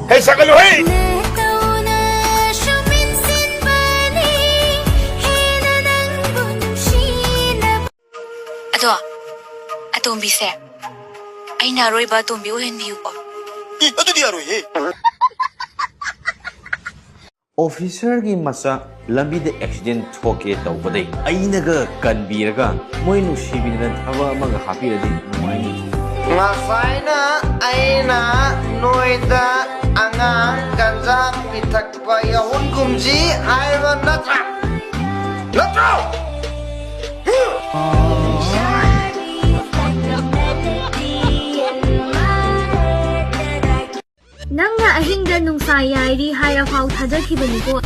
Hey, sakalo, hey! Atombise, ay naroy ba atombi o hindi po? Ato di aroy, hey! Officer gi masa lambi de accident thoke tawbadai ainaga kanbiraga moi nusibina thaba amaga hapiradi mai Ngasaina aina noida angang ganja pitak payahun kumji aywa natra Nangna ahingda nung sayayri harapaw thadakibanigo.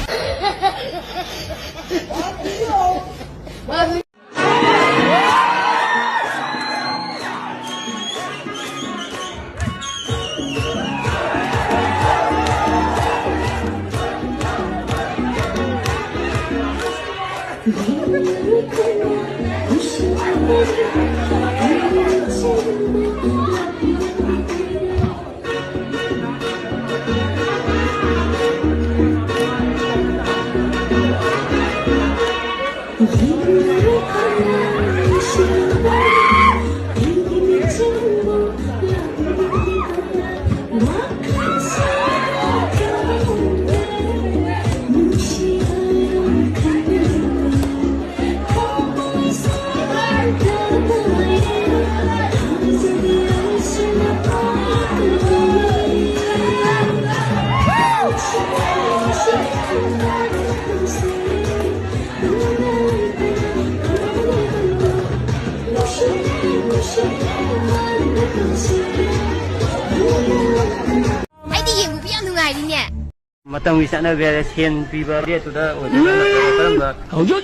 Matang bisa na bere sen piba dia tu dah orang dah. Kau jauh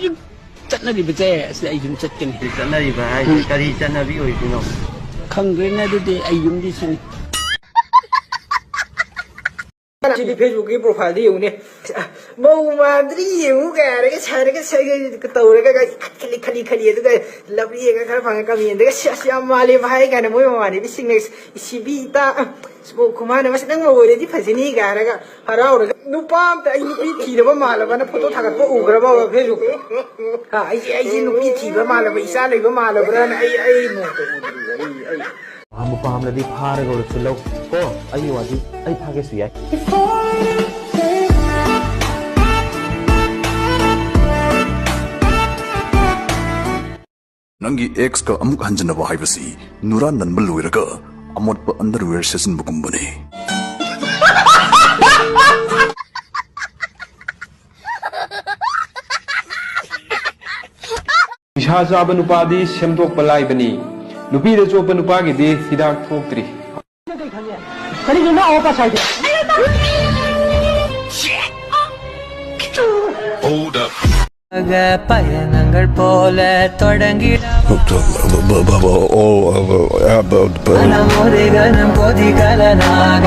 cakna di beca sila ayum cakkan. Cakna di bahai kari cakna bi oi tu no. Kanggerna tu de ayum di sini. Jadi Facebook की profile दी उन्हें बहुमात्री you कह रहे कि सारे के सारे कतौरे का खली खली खली है तो क्या लवली है का खर फंगे कमी है तो क्या श्याम वाले भाई का ना मोई मामाने भी सिंगनेस इसी बीता वो कुमार ने बस नंग मोरे जी फंसी कह रहे का हरा और नुपाम तो नुपी थी ना वो मालवा ना फोटो थाकर वो उग्र बाबा फेसबुक हाँ ऐसी नुपी थी वो मालवा इसा नहीं वो मालवा ना ऐ नो हम पामलदी फारग और सुलो को आई वादी आई फागे सुया नंगी एक्स का अमुक हंजनबा हाइबसी नुरा ननबल लोइरगा अमोट प अंडरवेयर सेशन बुकुंबने निशा चाब नुपादी सेमदोक पलाइबनी नुपी दे चोप नुपागी दे हिदाक थोक्त्री करीना ओपा साइड Hold up പയനങ്ങൾ പോലെ തുടങ്ങി മനമോദികനം കൊതികലനാക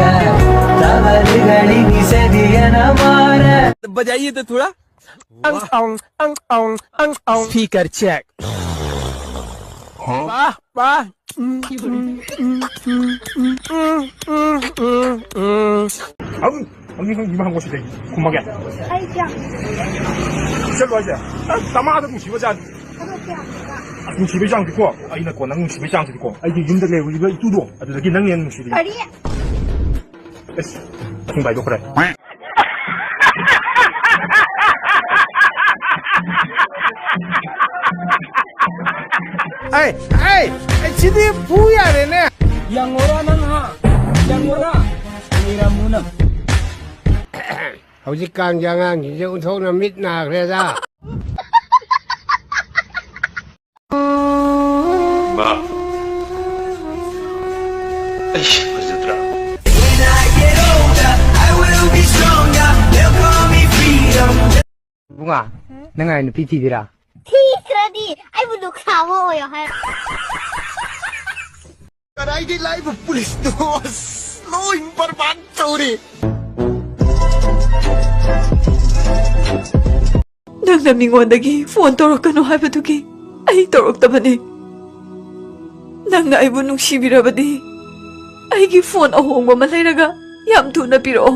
തവലുകളിനി സരിയനമാര बजाइए तो थोड़ा स्पीकर चेक वाह वाह 언니 형 이만 한 곳이 되기 고마게这个是大妈的东西我讲东西被涨的过哎那过那东西被涨的过哎就用的来一个嘟嘟啊就是给能年东西的哎听白就回来哎哎哎今天不要人呢 yang orang ha yang orang ngira munam hꯧꯖꯤꯛꯀꯥꯟ ꯑꯉꯥꯡꯁꯤꯡꯁꯦ ꯎꯟꯊꯣꯛꯅ ꯃꯤꯠ ꯅꯥꯈ꯭ꯔꯦꯗ 마 에이씨 어쩌더라 붕아 내가 있는 PTV라 티크라디 아이고 녹사워요 할. Karaydi live pulis to slowing parbantori ꯅꯪꯅ ꯃꯤꯉꯣꯟꯗꯒꯤ ꯐꯣꯟ ꯇꯧꯔꯛꯀꯅꯣ ꯍꯥꯏꯕꯗꯨꯒꯤ ꯑꯩ ꯇꯧꯔꯛꯇꯕꯅꯤ ꯅꯪꯅ ꯑꯩꯕꯨ ꯅꯨꯡꯁꯤꯕꯤꯔꯕꯗꯤ ꯑꯩꯒꯤ ꯐꯣꯟ ꯑꯍꯣꯡꯕ ꯑꯃ ꯂꯩꯔꯒ ꯌꯥꯝ ꯊꯨꯅ ꯄꯤꯔꯛꯑꯣ